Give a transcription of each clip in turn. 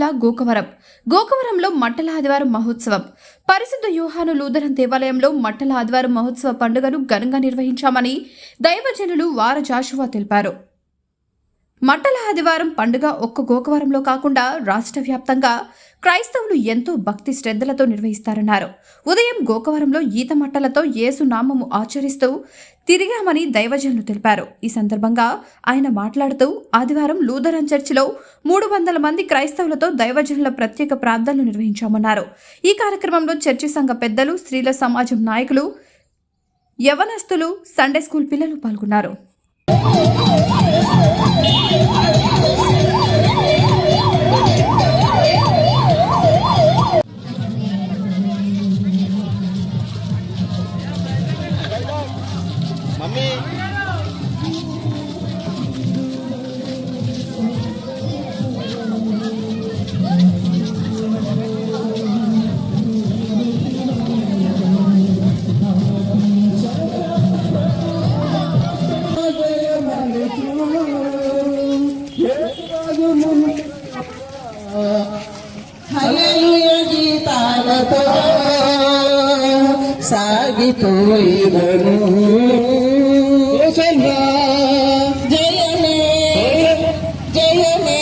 జిల్లా గోకవరంలో మట్టల ఆదివారం మహోత్సవం. పరిశుద్ధ యోహాను లూథరన్ దేవాలయంలో మట్టల ఆదివారం మహోత్సవ పండుగను ఘనంగా నిర్వహించామని దైవజనులు వార జాషువా తెలిపారు. మట్టల ఆదివారం పండుగ ఒక్క గోకవరంలో కాకుండా రాష్ట్ర వ్యాప్తంగా క్రైస్తవులు ఎంతో భక్తి శ్రద్ధలతో నిర్వహిస్తారన్నారు. ఉదయం గోకవరంలో ఈత మట్టలతో యేసు నామము ఆచరిస్తూ తిరిగామని దైవజనులు తెలిపారు. ఈ సందర్భంగా ఆయన మాట్లాడుతూ ఆదివారం లూథరన్ చర్చిలో 300 మంది క్రైస్తవులతో దైవజనుల ప్రత్యేక ప్రార్థనలు నిర్వహించామన్నారు. ఈ కార్యక్రమంలో చర్చి సంఘ పెద్దలు, స్త్రీల సమాజం నాయకులు, యవనస్తులు, సండే స్కూల్ పిల్లలు పాల్గొన్నారు. హల్లెలూయా గీతాలతో సాగిపోయిదను. జయమే జయమే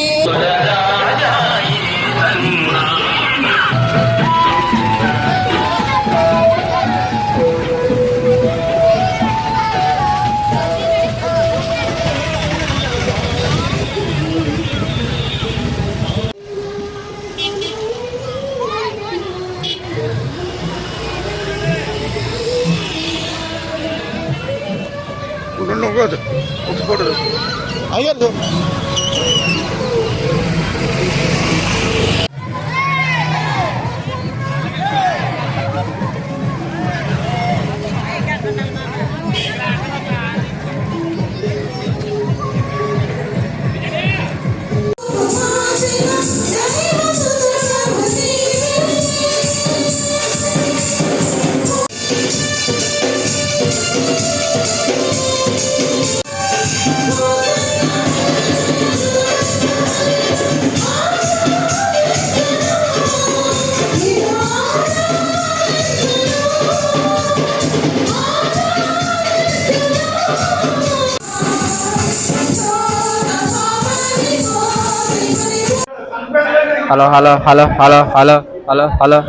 అయ్యో hello hello hello hello hello hello hello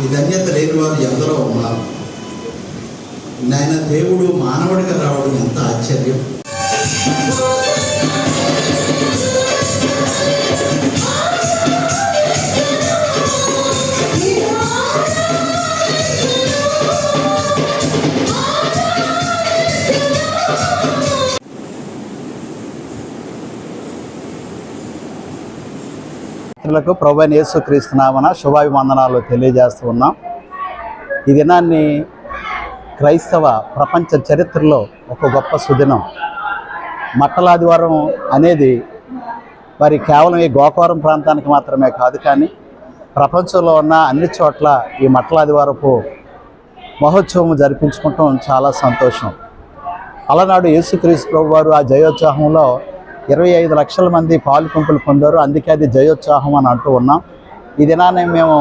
ఈ ధన్యత లేని వారు ఎందరో ఉన్నారు. నాయన దేవుడు మానవుడిగా రావడం ఎంత ఆశ్చర్యం. ప్రభువైన యేసుక్రీస్తు నామమున శుభాభివందనాలు తెలియజేస్తూ ఉన్నాం. ఈ దినాన్ని క్రైస్తవ ప్రపంచ చరిత్రలో ఒక గొప్ప సుదినం. మట్టల ఆదివారం అనేది మరి కేవలం ఈ గోకవరం ప్రాంతానికి మాత్రమే కాదు, కానీ ప్రపంచంలో ఉన్న అన్ని చోట్ల ఈ మట్టల ఆదివారపు మహోత్సవం జరిపించుకుంటాం చాలా సంతోషం. అలనాడు యేసుక్రీస్తు ప్రభు వారు ఆ జయోత్సాహంలో 25 లక్షల మంది పాలుపంపులు పొందారు. అందుకే అది జయోత్సాహం అని అంటూ ఉన్నాం. ఈ దినాన్ని మేము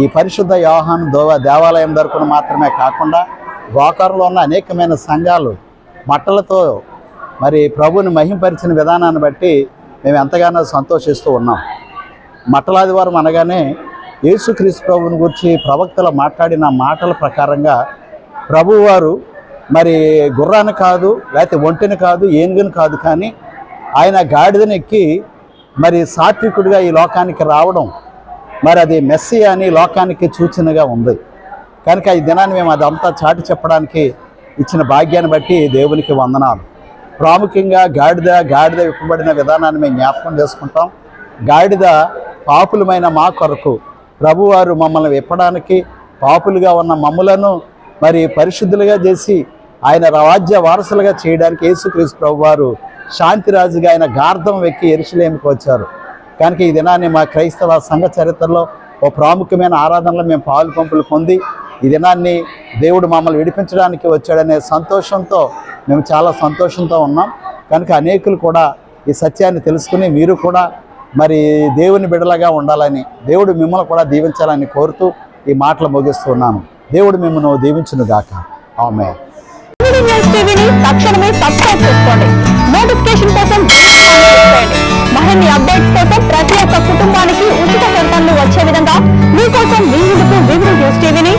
ఈ పరిశుద్ధ యోహాను దేవాలయం తరపున మాత్రమే కాకుండా గోకవరంలో ఉన్న అనేకమైన సంఘాలు మట్టలతో మరి ప్రభుని మహింపరిచిన విధానాన్ని బట్టి మేము ఎంతగానో సంతోషిస్తూ ఉన్నాం. మట్టల ఆదివారం అనగానే యేసుక్రీస్తు ప్రభుని గురించి ప్రవక్తలు మాట్లాడిన మాటల ప్రకారంగా ప్రభువారు మరి గుర్రాన్ని కాదు, లేకపోతే ఒంటిని కాదు, ఏనుగుని కాదు, కానీ ఆయన గాడిదని ఎక్కి మరి సాత్వికుడిగా ఈ లోకానికి రావడం, మరి అది మెస్సియా అని లోకానికి సూచనగా ఉంది. కనుక ఈ దినాన్ని మేము అదంతా చాటి చెప్పడానికి ఇచ్చిన భాగ్యాన్ని బట్టి దేవునికి వందనాలు. ప్రాముఖ్యంగా గాడిద విప్పబడిన విధానాన్ని మేము జ్ఞాపకం చేసుకుంటాం. గాడిద పాపులమైన మా కొరకు ప్రభువారు మమ్మల్ని విప్పడానికి, పాపులుగా ఉన్న మమ్ములను మరి పరిశుద్ధులుగా చేసి ఆయన రాజ్య వారసులుగా చేయడానికి యేసుక్రీస్తు ప్రభువారు శాంతిరాజుగా ఆయన గార్ధం వెక్కి యెరూషలేముకు వచ్చారు. కనుక ఈ దినాన్ని మా క్రైస్తవ సంఘ చరిత్రలో ఓ ప్రాముఖ్యమైన ఆరాధనలో మేము పాలు పంపులు పొంది ఈ దినాన్ని దేవుడు మమ్మల్ని విడిపించడానికి వచ్చాడనే సంతోషంతో మేము చాలా సంతోషంతో ఉన్నాం. కనుక అనేకులు కూడా ఈ సత్యాన్ని తెలుసుకుని మీరు కూడా మరి దేవుని బిడ్డలుగా ఉండాలని, దేవుడు మిమ్మల్ని కూడా దీవించాలని కోరుతూ ఈ మాటలు ముగిస్తున్నాను. దేవుడు మిమ్మల్ని దీవించును గాక. ఆమేన్. టీవీని తక్షణమే సబ్స్క్రైబ్ చేసుకోండి. నోటిఫికేషన్ కోసం మరిన్ని అప్డేట్స్ కోసం ప్రతి ఒక్క కుటుంబానికి ఉచిత ప్రకటనలు వచ్చే విధంగా మీకోసం మీ ముందుకు వివిధ న్యూస్ టీవీని